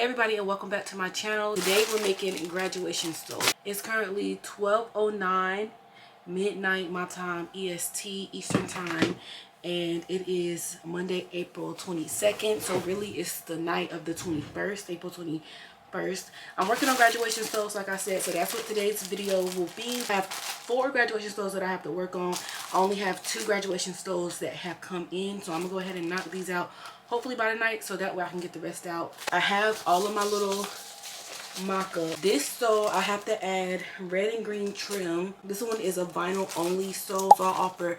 Everybody, and welcome back to my channel. Today we're making graduation stove. It's currently 12:09 midnight my time, EST, Eastern time, and it is Monday, April 22nd. So really it's the night of the 21st, April 21st. I'm working on graduation stoves, like I said, so that's what today's video will be. I have 4 graduation stoves that I have to work on. I only have 2 graduation stoves that have come in, so I'm gonna go ahead and knock these out hopefully by tonight, so that way I can get the rest out. I have all of my little mock-up. This stove I have to add red and green trim. This one is a vinyl only stove, so I'll offer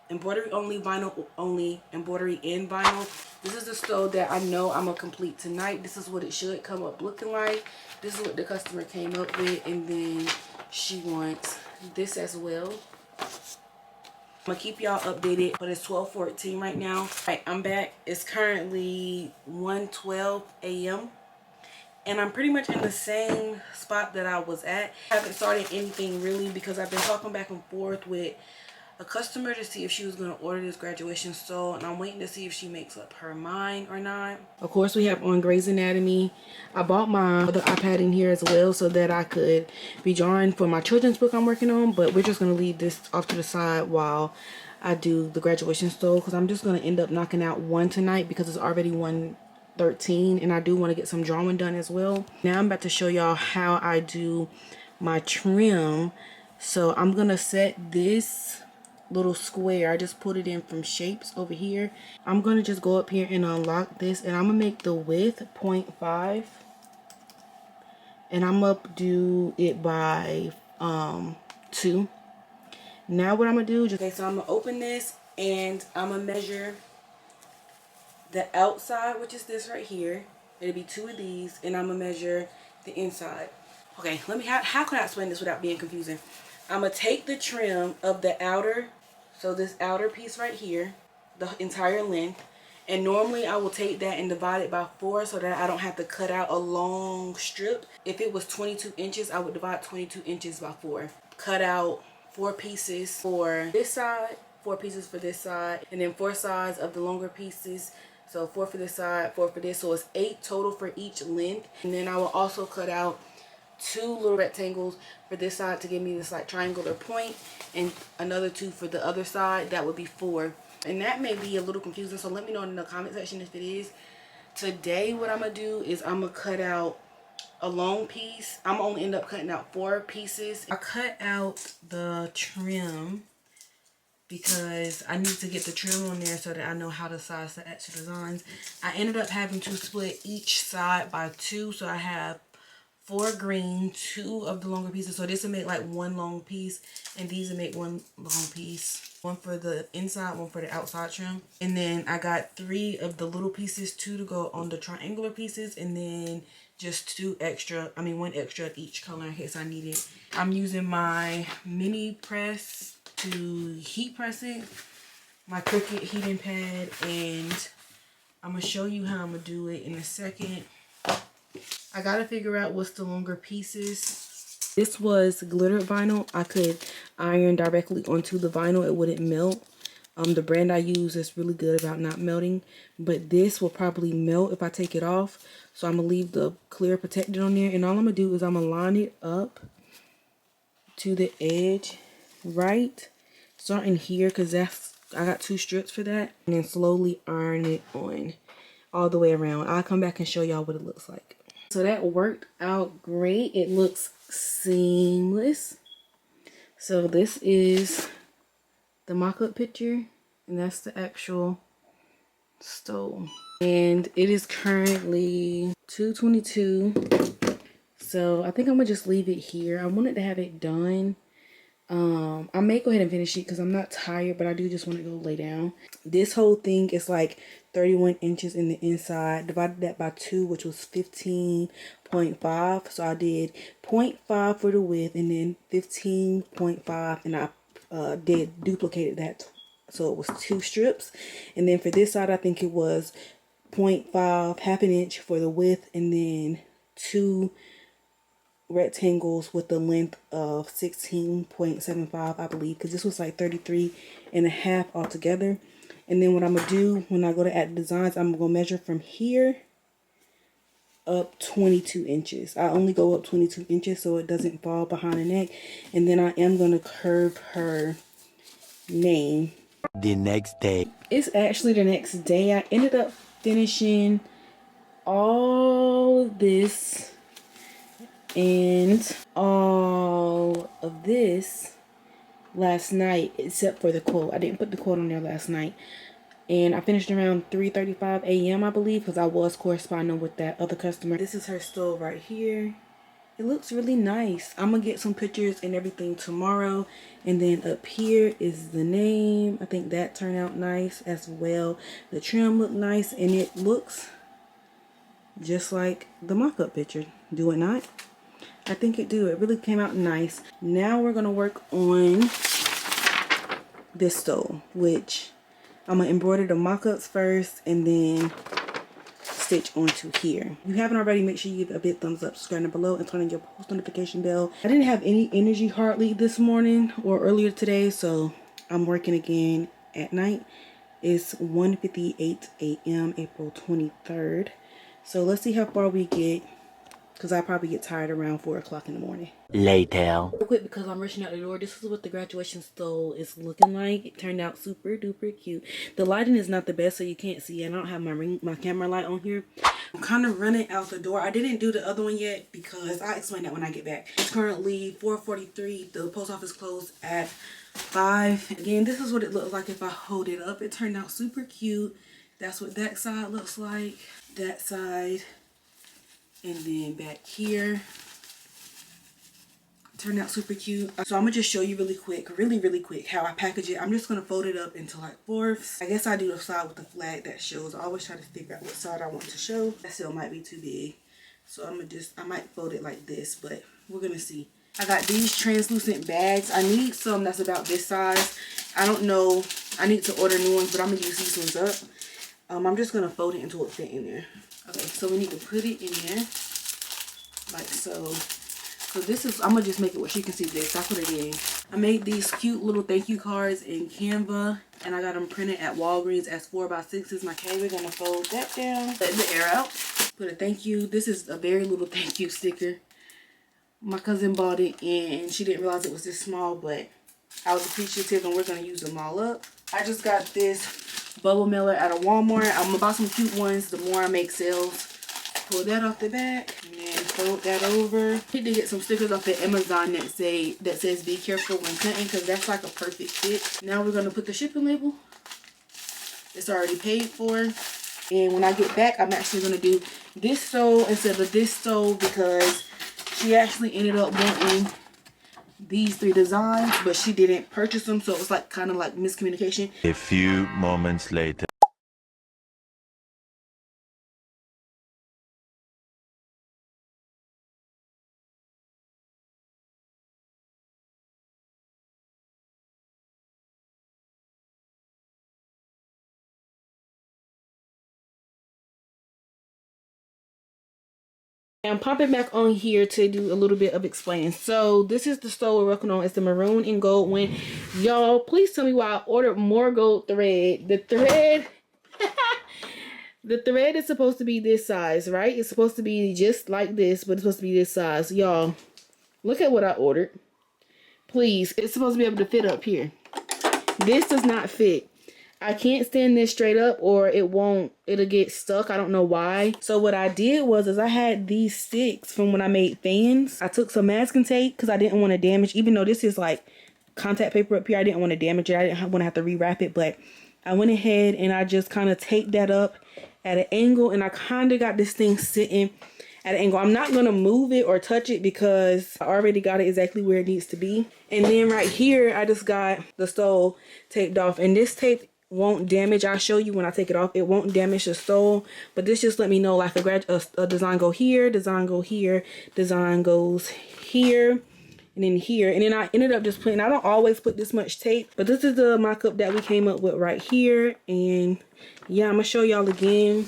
embroidery only, vinyl only, embroidery and vinyl. This is the stove that I know I'm gonna complete tonight. This is what it should come up looking like. This is what the customer came up with, and then she wants this as well. I'm gonna keep y'all updated, but it's 12:14 right now. All right, I'm back. It's currently 1:12 a.m. and I'm pretty much in the same spot that I was at. I haven't started anything really because I've been talking back and forth with a customer to see if she was going to order this graduation stove, and I'm waiting to see if she makes up her mind or not. Of course, we have on Grey's Anatomy. I bought my other iPad in here as well so that I could be drawing for my children's book I'm working on, but we're just going to leave this off to the side while I do the graduation stove, because I'm just going to end up knocking out one tonight because it's already 1:13, and I do want to get some drawing done as well. Now I'm about to show y'all how I do my trim. So I'm going to set this little square. I just put it in from shapes over here. I'm going to just go up here and unlock this, and I'm going to make the width 0.5, and I'm going to do it by 2. Now what I'm going to do, okay, so I'm going to open this and I'm going to measure the outside, which is this right here. It'll be 2 of these, and I'm going to measure the inside. Okay, let me, how can I explain this without being confusing? I'm going to take the trim of the outer, so this outer piece right here, the entire length, and normally I will take that and divide it by 4 so that I don't have to cut out a long strip. If it was 22 inches, I would divide 22 inches by 4. Cut out 4 pieces for this side, 4 pieces for this side, and then 4 sides of the longer pieces. So 4 for this side, 4 for this, so it's 8 total for each length. And then I will also cut out 2 little rectangles for this side to give me this like triangular point, and another 2 for the other side. That would be 4. And that may be a little confusing, so let me know in the comment section if it is. Today what I'm gonna do is I'm gonna cut out a long piece. I'm only end up cutting out 4 pieces. I cut out the trim because I need to get the trim on there so that I know how to size the actual designs. I ended up having to split each side by 2, so I have 4 green, 2 of the longer pieces. So this will make like 1 long piece, and these will make 1 long piece. 1 for the inside, 1 for the outside trim. And then I got 3 of the little pieces, 2 to go on the triangular pieces, and then just 1 extra of each color in case I need it. I'm using my mini press to heat press it, my Cricut heating pad, and I'm gonna show you how I'm gonna do it in a second. I gotta figure out what's the longer pieces. This was glittered vinyl. I could iron directly onto the vinyl. It wouldn't melt. The brand I use is really good about not melting, but this will probably melt if I take it off. So I'm gonna leave the clear protected on there, and all I'm gonna do is I'm gonna line it up to the edge, right starting here, because I got 2 strips for that, and then slowly iron it on all the way around. I'll come back and show y'all what it looks like. So that worked out great. It looks seamless. So this is the mock-up picture, and that's the actual stove. And it is currently 2:22. So I think I'm gonna just leave it here. I wanted to have it done. I may go ahead and finish it because I'm not tired, but I do just want to go lay down. This whole thing is like 31 inches in the inside. Divided that by 2, which was 15.5. So I did 0.5 for the width, and then 15.5, and I duplicated that, so it was 2 strips. And then for this side, I think it was 0.5, half an inch for the width, and then 2 rectangles with the length of 16.75, I believe, because this was like 33.5 altogether. And then what I'm gonna do when I go to add designs, I'm gonna measure from here up 22 inches. I only go up 22 inches so it doesn't fall behind the neck. And then I am going to curve her name. The next day. It's actually the next day. I ended up finishing all of this and all of this last night, except for the quote. I didn't put the quote on there last night. And I finished around 3:35 a.m. I believe, because I was corresponding with that other customer. This is her stove right here. It looks really nice. I'm gonna get some pictures and everything tomorrow. And then up here is the name. I think that turned out nice as well. The trim looked nice, and it looks just like the mock-up picture. Do it not? I think it do. It really came out nice. Now we're gonna work on this stove, which I'm gonna embroider the mock-ups first and then stitch onto here. If you haven't already, make sure you give it a big thumbs up, subscribe down below, and turn on your post notification bell. I didn't have any energy hardly this morning or earlier today, so I'm working again at night. It's 1:58 a.m. April 23rd. So let's see how far we get, because I probably get tired around 4 o'clock in the morning. Later. Real quick, because I'm rushing out the door, this is what the graduation stole is looking like. It turned out super duper cute. The lighting is not the best, so you can't see. I don't have my camera light on here. I'm kind of running out the door. I didn't do the other one yet because I'll explain that when I get back. It's currently 4:43. The post office closed at 5. Again, this is what it looks like if I hold it up. It turned out super cute. That's what that side looks like. That side. And then back here. Turned out super cute. So I'm gonna just show you really quick how I package it. I'm just gonna fold it up into like fourths. I guess I do the side with the flag that shows. I always try to figure out what side I want to show. That still might be too big, so I might fold it like this, but we're gonna see. I got these translucent bags. I need some that's about this size. I don't know, I need to order new ones, but I'm gonna use these ones up. I'm just gonna fold it until it fit in there. Okay, so we need to put it in there like so. So this is, I'm gonna just make it where she can see this. I put it in. I made these cute little thank you cards in Canva, and I got them printed at Walgreens as 4x6s. Okay, we're gonna fold that down, let the air out, put a thank you. This is a very little thank you sticker. My cousin bought it and she didn't realize it was this small, but I was appreciative, and we're gonna use them all up. I just got this bubble mailer at a Walmart. I'm gonna buy some cute ones the more I make sales. Pull that off the back and then fold that over. I need to get some stickers off of Amazon that says be careful when cutting, because that's like a perfect fit. Now we're gonna put the shipping label. It's already paid for. And when I get back, I'm actually gonna do this stove instead of this stove, because she actually ended up wanting these 3 designs, but she didn't purchase them, so it was like kind of like miscommunication. A few moments later. I'm popping back on here to do a little bit of explaining. So this is the stove we're working on. It's the maroon and gold one. Y'all, please tell me why I ordered more gold thread. The thread the thread is supposed to be this size, right? It's supposed to be just like this, but it's supposed to be this size. Y'all, look at what I ordered. Please, it's supposed to be able to fit up here. This does not fit. I can't stand this straight up or it'll get stuck. I don't know why. So what I did was I had these sticks from when I made fans. I took some masking tape because I didn't want to damage, even though this is like contact paper up here, I didn't want to damage it. I didn't want to have to rewrap it, but I went ahead and I just kind of taped that up at an angle, and I kind of got this thing sitting at an angle. I'm not going to move it or touch it because I already got it exactly where it needs to be. And then right here, I just got the stove taped off, and this tape won't damage. I'll show you when I take it off. It won't damage the stove, but this just let me know like a design go here, design go here, design goes here, and then here. And then I ended up just putting, I don't always put this much tape, but this is the mock-up that we came up with right here. And yeah, I'm gonna show y'all again.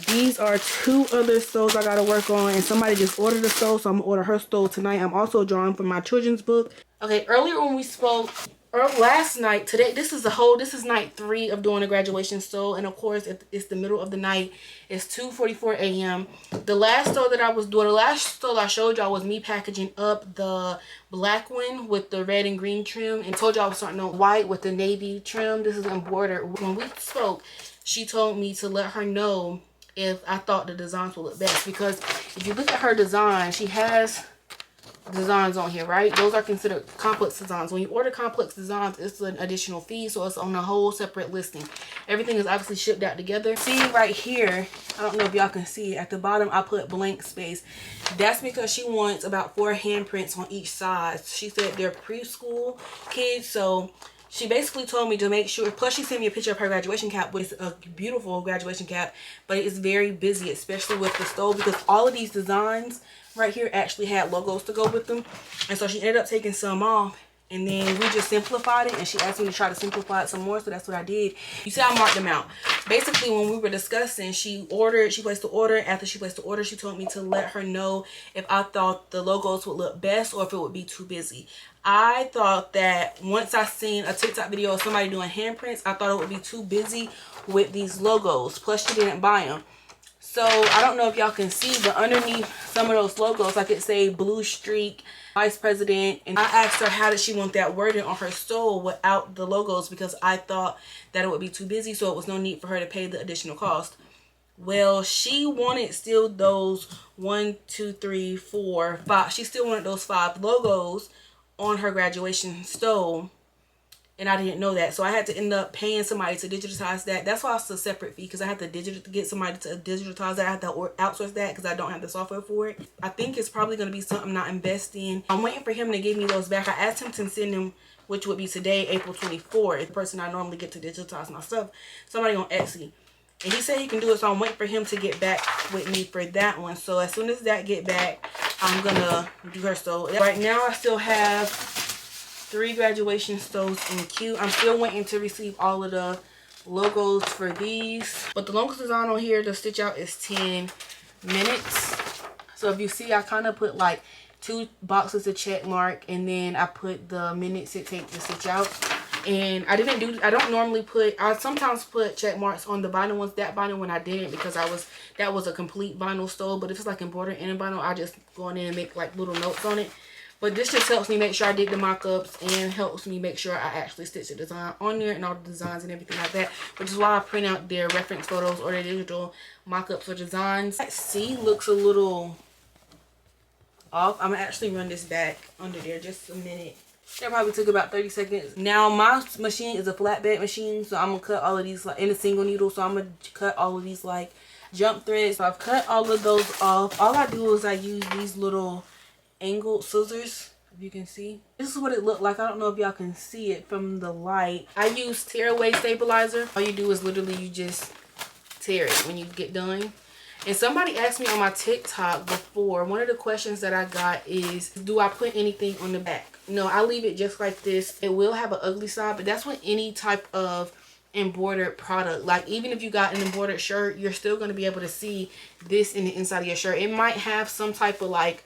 These are 2 other stoves I gotta work on, and somebody just ordered a stove, so I'm gonna order her stove tonight. I'm also drawing from my children's book. Okay, earlier when we spoke, or last night, today, this is night 3 of doing a graduation stole, and of course it's the middle of the night. It's 2:44 a.m. The last stole that I was doing, the last stole I showed y'all was me packaging up the black one with the red and green trim, and told y'all I was starting on white with the navy trim. This is embroidered. When we spoke, she told me to let her know if I thought the designs would look best, because if you look at her design, she has designs on here, right? Those are considered complex designs. When you order complex designs, it's an additional fee, so it's on a whole separate listing. Everything is obviously shipped out together. See right here, I don't know if y'all can see it, at the bottom I put blank space. That's because she wants about 4 handprints on each side. She said they're preschool kids, so she basically told me to make sure, plus she sent me a picture of her graduation cap, which is a beautiful graduation cap, but it is very busy, especially with the stove, because all of these designs right here actually had logos to go with them. And so she ended up taking some off, and then we just simplified it, and she asked me to try to simplify it some more, so that's what I did. You see, I marked them out. Basically, when we were discussing, she placed the order. After she placed the order, she told me to let her know if I thought the logos would look best or if it would be too busy. I thought that once I seen a TikTok video of somebody doing handprints, I thought it would be too busy with these logos. Plus, she didn't buy them. So I don't know if y'all can see, but underneath some of those logos, like it say Blue Streak Vice President, and I asked her how did she want that wording on her stole without the logos, because I thought that it would be too busy, so it was no need for her to pay the additional cost. Well, she wanted still those 1, 2, 3, 4, 5. She still wanted those 5 logos on her graduation stole. And I didn't know that, so I had to end up paying somebody to digitize that. That's why it's a separate fee, because I have to get somebody to digitize that. I have to outsource that because I don't have the software for it. I think it's probably going to be something I invest in. I'm waiting for him to give me those back. I asked him to send them, which would be today, April 24th. The person I normally get to digitize my stuff, somebody on Etsy. And he said he can do it, so I'm waiting for him to get back with me for that one. So as soon as that get back, I'm going to do her. So right now I still have 3 graduation stoles in queue. I'm still waiting to receive all of the logos for these. But the longest design on here to stitch out is 10 minutes. So if you see, I kind of put like 2 boxes of check mark, and then I put the minutes it takes to stitch out. And I don't normally put, I sometimes put check marks on the vinyl ones. That vinyl one I didn't, because that was a complete vinyl stole. But if it's like embroidered in a vinyl, I just go in there and make like little notes on it. But this just helps me make sure I did the mock-ups, and helps me make sure I actually stitch the design on there and all the designs and everything like that. Which is why I print out their reference photos or their digital mock-ups or designs. That C looks a little off. I'm going to actually run this back under there just a minute. That probably took about 30 seconds. Now, my machine is a flatbed machine, so I'm going to cut all of these like in a single needle. So I'm going to cut all of these like jump threads. So I've cut all of those off. All I do is I use these little angled scissors, if you can see. This is what it looked like. I don't know if y'all can see it from the light. I use tearaway stabilizer. All you do is literally you just tear it when you get done. And somebody asked me on my TikTok before, one of the questions that I got is, do I put anything on the back? No, I leave it just like this. It will have an ugly side, but that's with any type of embroidered product. Like even if you got an embroidered shirt, you're still going to be able to see this in the inside of your shirt. It might have some type of like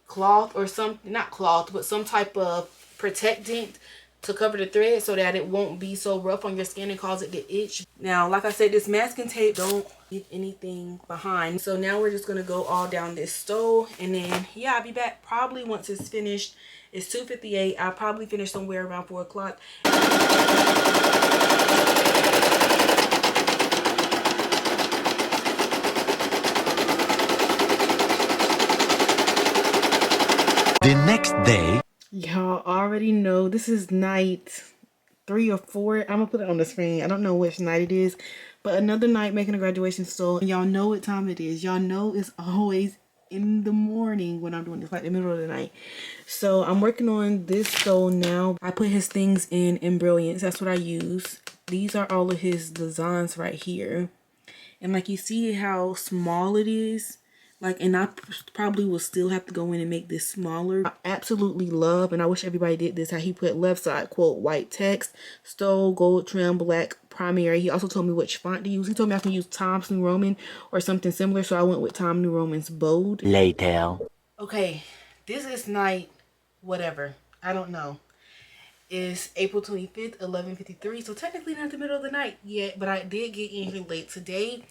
cloth or something, not cloth, but some type of protectant to cover the thread so that it won't be so rough on your skin and cause it to itch. Now, like I said, this masking tape don't leave anything behind. So now we're just going to go all down this stole, and then yeah, I'll be back probably once it's finished. It's 2:58. I'll probably finish somewhere around 4 o'clock. The next day. Y'all already know this is night 3 or 4. I'm gonna put it on the screen. I don't know which night it is, but another night making a graduation stole. Y'all know what time it is. Y'all know it's always in the morning when I'm doing this, like the middle of the night. So I'm working on this stole now. I put his things in Embroidery. That's what I use. These are all of his designs right here. And like you see how small it is. Like, and I probably will still have to go in and make this smaller. I absolutely love, and I wish everybody did this, how he put left side, quote, white text, stole, gold trim, black primary. He also told me which font to use. He told me I can use Times New Roman or something similar, so I went with Times New Roman's bold. Later. Okay, this is night whatever. I don't know. It's April 25th, 11:53. So technically not the middle of the night yet, but I did get in here late. Today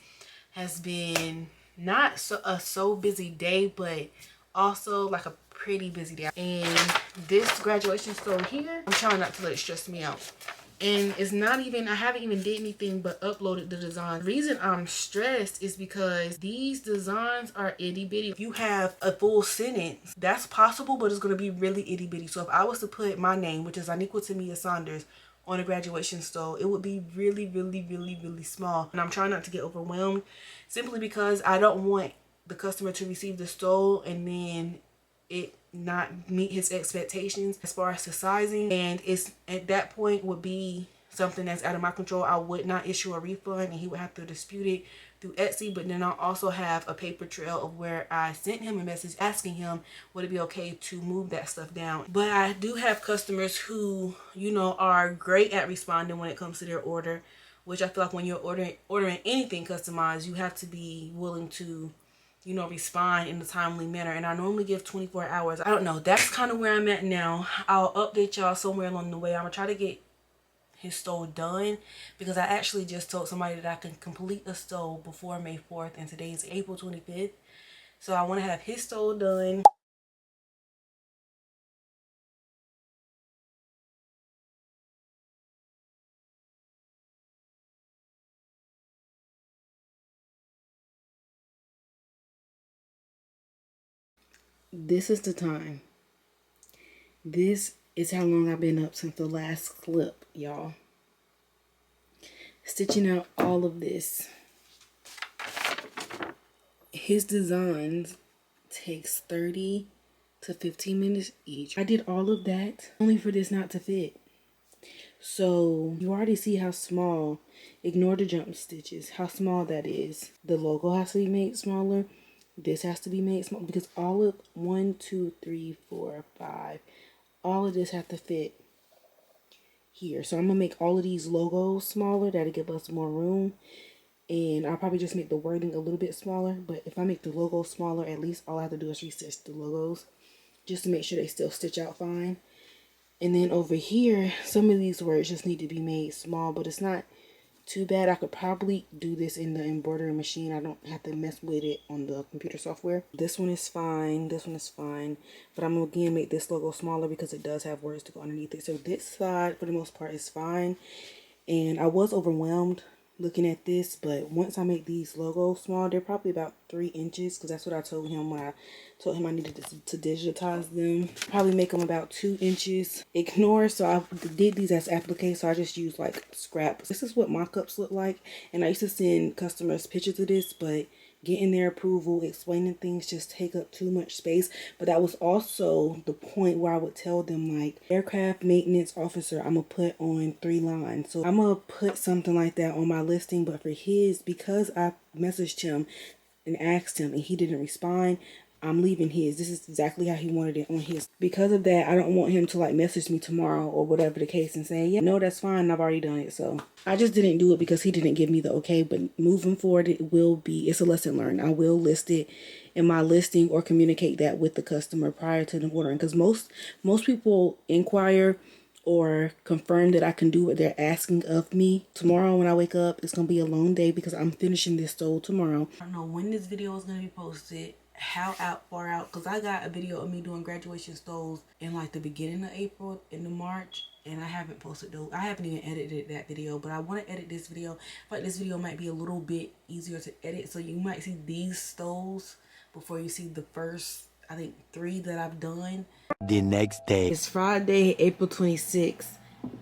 has been not so busy day, but also like a pretty busy day. And this graduation store here, I'm trying not to let it stress me out. And it's not even, I haven't even did anything but uploaded the design. The reason I'm stressed is because these designs are itty bitty. If you have a full sentence, that's possible, but it's going to be really itty bitty. So if I was to put my name, which is Ziniqua Saunders, on a graduation stole, it would be really small. And I'm trying not to get overwhelmed, simply because I don't want the customer to receive the stole and then it not meet his expectations as far as the sizing, and it's at that point would be something that's out of my control. I would not issue a refund and he would have to dispute it through Etsy. But then I'll also have a paper trail of where I sent him a message asking him would it be okay to move that stuff down. But I do have customers who, you know, are great at responding when it comes to their order, which I feel like when you're ordering anything customized, you have to be willing to, you know, respond in a timely manner. And I normally give 24 hours. I don't know, that's kind of where I'm at now. I'll update y'all somewhere along the way. I'm gonna try to get his stole done, because I actually just told somebody that I can complete a stole before May 4th, and today is April 25th. So I want to have his stole done. This is the time. This is how long I've been up since the last clip, y'all. Stitching out all of this. His designs takes 30 to 15 minutes each. I did all of that only for this not to fit. So you already see how small, ignore the jump stitches, how small that is. The logo has to be made smaller. This has to be made small, because all of 1, 2, 3, 4, 5, all of this have to fit here. So I'm gonna make all of these logos smaller. That'll give us more room. And I'll probably just make the wording a little bit smaller. But if I make the logo smaller, at least all I have to do is restitch the logos just to make sure they still stitch out fine. And then over here, some of these words just need to be made small, but it's not too bad. I could probably do this in the embroidery machine. I don't have to mess with it on the computer software. This one is fine. This one is fine. But I'm going to again make this logo smaller because it does have words to go underneath it. So this side, for the most part, is fine. And I was overwhelmed looking at this, but once I make these logos small, they're probably about 3 inches, because that's what I told him when I told him I needed to digitize them. Probably make them about 2 inches. Ignore, so I did these as applique, so I just used like scraps. This is what mock-ups look like, and I used to send customers pictures of this, but getting their approval, explaining things just take up too much space. But that was also the point where I would tell them, like, aircraft maintenance officer, I'm gonna put on 3 lines. So I'm gonna put something like that on my listing. But for his, because I messaged him and asked him and he didn't respond, I'm leaving his. This is exactly how he wanted it on his. Because of that, I don't want him to like message me tomorrow or whatever the case and say, yeah, no, that's fine, I've already done it. So I just didn't do it because he didn't give me the okay. But moving forward, it will be, it's a lesson learned. I will list it in my listing or communicate that with the customer prior to them ordering, because most people inquire or confirm that I can do what they're asking of me. Tomorrow when I wake up, it's gonna be a long day because I'm finishing this stole tomorrow. I don't know when this video is gonna be posted, how far out, because I got a video of me doing graduation stoles in like the beginning of April into March, and I haven't posted those. I haven't even edited that video, but I want to edit this video. But this video might be a little bit easier to edit, so you might see these stoles before you see the first, I think, 3 that I've done. The next day. It's Friday, April 26th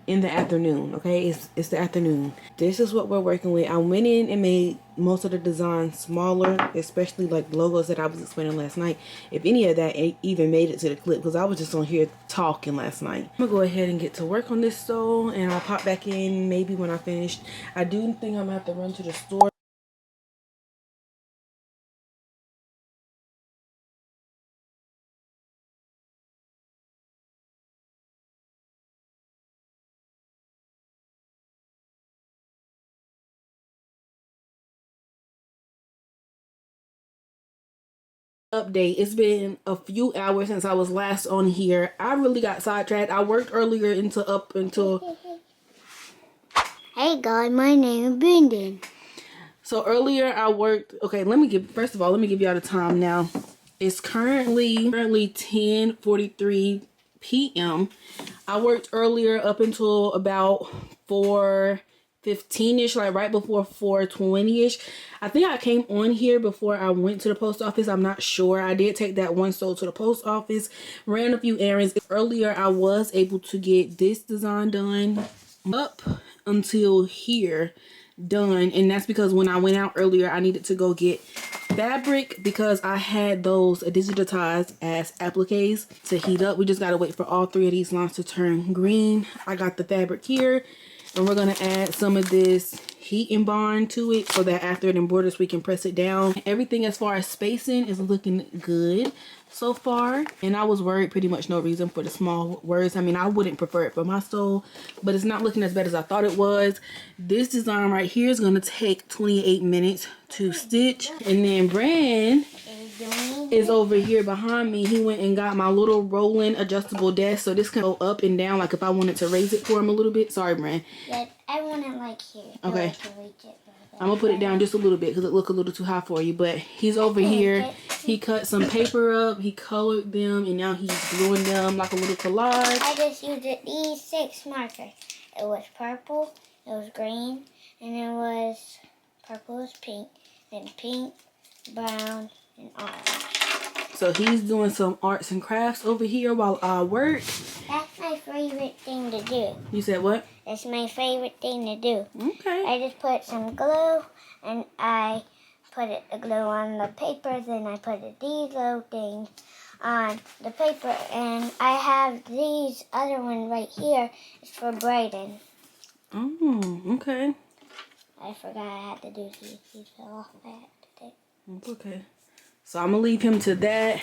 in the afternoon, okay? It's the afternoon. This is what we're working with. I went in and made most of the designs smaller, especially like logos that I was explaining last night. If any of that even made it to the clip, because I was just on here talking last night. I'm gonna go ahead and get to work on this stole, and I'll pop back in maybe when I finish. I do think I'm gonna have to run to the store. update. It's been a few hours since I was last on here. I really got sidetracked. I worked earlier until Hey guys, my name is Brendan. So earlier I worked. Okay, first of all, let me give y'all the time now. It's currently 10:43 p.m. I worked earlier up until about 4:15ish, like right before 4:20ish. I think I came on here before I went to the post office. I'm not sure. I did take that one sold to the post office, ran a few errands. Earlier I was able to get this design done up until here done, and that's because when I went out earlier I needed to go get fabric because I had those digitized as appliques to heat up. We just gotta wait for all 3 of these lines to turn green. I got the fabric here, and we're gonna add some of this heat and bond to it so that after it embroiders we can press it down. Everything as far as spacing is looking good so far, and I was worried pretty much no reason for the small words. I mean, I wouldn't prefer it for my stole, but it's not looking as bad as I thought it was. This design right here is gonna take 28 minutes to stitch, and then Brand is over here behind me. He went and got my little rolling adjustable desk, so this can go up and down, like if I wanted to raise it for him a little bit. Sorry, Brand. Yeah, I want it like here. Okay. So I can reach it. I'm gonna put it down just a little bit because it look a little too high for you, but he's over here. He cut some paper up, he colored them, and now he's gluing them like a little collage. I just used these 6 markers. It was purple, it was green, and it was purple was pink, then pink, brown, and orange. So he's doing some arts and crafts over here while I work. That's my favorite thing to do. You said what? That's my favorite thing to do. Okay. I just put some glue, and I put the glue on the paper, then I put these little things on the paper, and I have these other one right here. It's for braiding. Oh, okay. I forgot I had to do these. These fell off. I had to take. Okay. So I'm gonna leave him to that.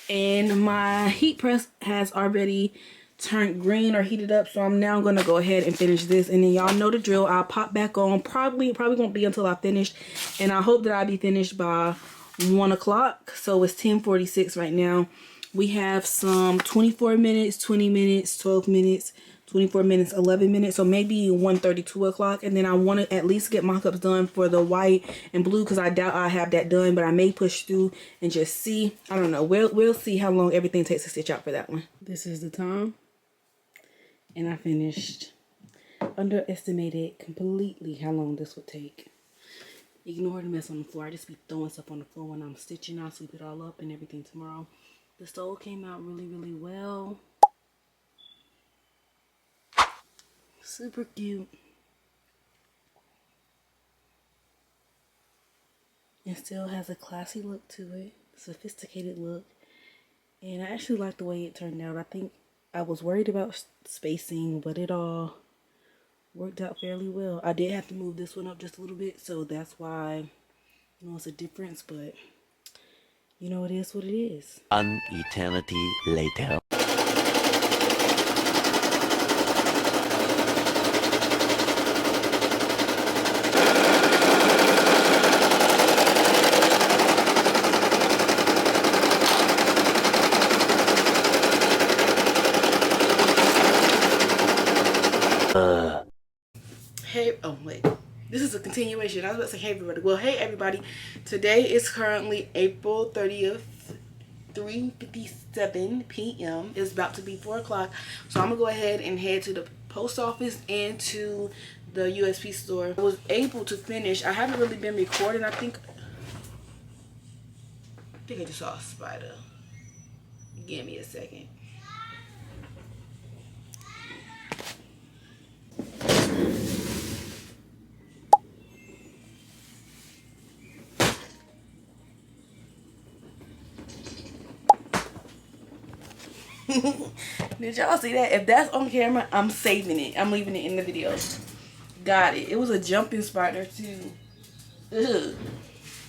And my heat press has already turned green or heated up, so I'm now gonna go ahead and finish this, and then y'all know the drill. I'll pop back on. Probably won't be until I finish, and I hope that I'll be finished by 1 o'clock. So it's 10:46 right now. We have some 24 minutes, 20 minutes, 12 minutes, 24 minutes, 11 minutes, so maybe 1:30, 2 o'clock. And then I want to at least get mock-ups done for the white and blue because I doubt I have that done, but I may push through and just see. I don't know. We'll see how long everything takes to stitch out for that one. This is the time, and I finished. Underestimated completely how long this would take. Ignore the mess on the floor. I just be throwing stuff on the floor when I'm stitching. I'll sweep it all up and everything tomorrow. The stole came out really, really well. Super cute. It still has a classy look to it, sophisticated look, and I actually like the way it turned out. I think I was worried about spacing, but it all worked out fairly well. I did have to move this one up just a little bit, so that's why, you know, it's a difference, but you know, it is what it is. An eternity later. Hey, oh wait, this is a continuation. I was about to say hey everybody. Well, hey everybody, today is currently April 30th, 3:57 p.m. It's about to be 4 o'clock, so I'm gonna go ahead and head to the post office and to the USP store. I was able to finish. I haven't really been recording. I think I just saw a spider. Give me a second. Did y'all see that? If that's on camera, I'm saving it. I'm leaving it in the video. Got it. It was a jumping spider too. Ugh.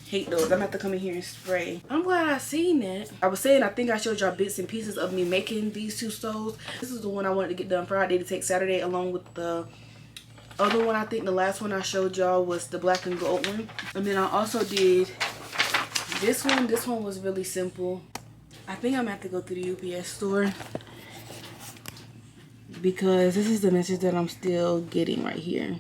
Hate those. I'm gonna have to come in here and spray. I'm glad I seen that. I was saying, I think I showed y'all bits and pieces of me making these 2 stoles. This is the one I wanted to get done Friday to take Saturday, along with the other one. I think the last one I showed y'all was the black and gold one. And then I also did This one was really simple. I think I'm gonna have to go to the UPS store because this is the message that I'm still getting right here.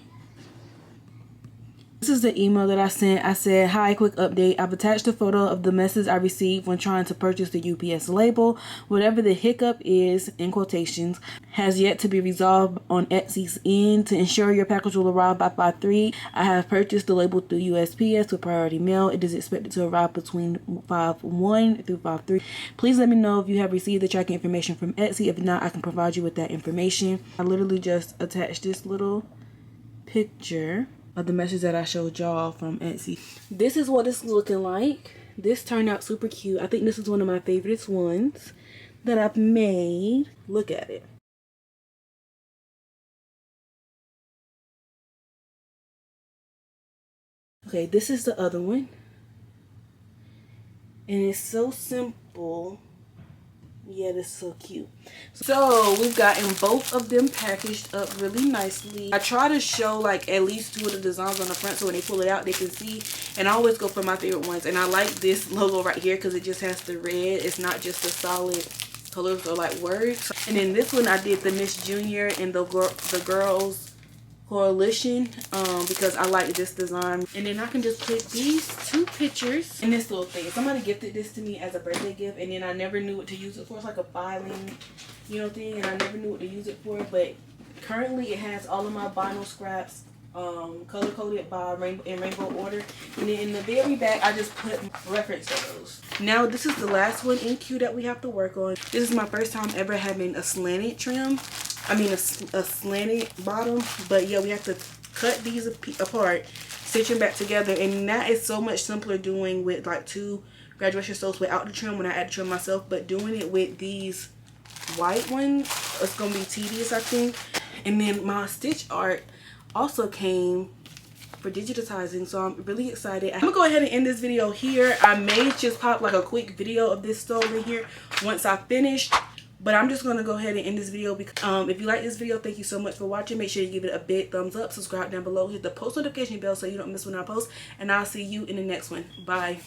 This is the email that I sent. I said, hi, quick update. I've attached a photo of the message I received when trying to purchase the UPS label. Whatever the hiccup is, in quotations, has yet to be resolved on Etsy's end. To ensure your package will arrive by 5/3, I have purchased the label through USPS with priority mail. It is expected to arrive between 5/1 through 5/3. Please let me know if you have received the tracking information from Etsy. If not, I can provide you with that information. I literally just attached this little picture of the message that I showed y'all from Etsy. This is what it's looking like. This turned out super cute. I think this is one of my favorites ones that I've made. Look at it. Okay, this is the other one. And it's so simple. Yeah, this is so cute. So we've gotten both of them packaged up really nicely. I try to show like at least 2 of the designs on the front so when they pull it out they can see. And I always go for my favorite ones. And I like this logo right here because it just has the red. It's not just the solid colors or like words. And then this one I did the Miss Junior and the Girls Coalition because I like this design. And then I can just put these 2 pictures in this little thing. Somebody gifted this to me as a birthday gift and then I never knew what to use it for. It's like a filing, you know, thing, and I never knew what to use it for. But currently it has all of my vinyl scraps color coded by rainbow order, and then in the very back I just put reference photos. Now this is the last one in queue that we have to work on. This is my first time ever having a slanted trim. I mean a slanted bottom, but yeah, we have to cut these apart, stitch them back together, and that is so much simpler doing with like 2 graduation sews without the trim when I add the trim myself. But doing it with these white ones, it's gonna be tedious, I think. And then my stitch art also came for digitizing, so I'm really excited. I'm gonna go ahead and end this video here. I may just pop like a quick video of this stole in here once I finish, but I'm just gonna go ahead and end this video because if you like this video, thank you so much for watching. Make sure you give it a big thumbs up, subscribe down below, hit the post notification bell so you don't miss when I post, and I'll see you in the next one. Bye.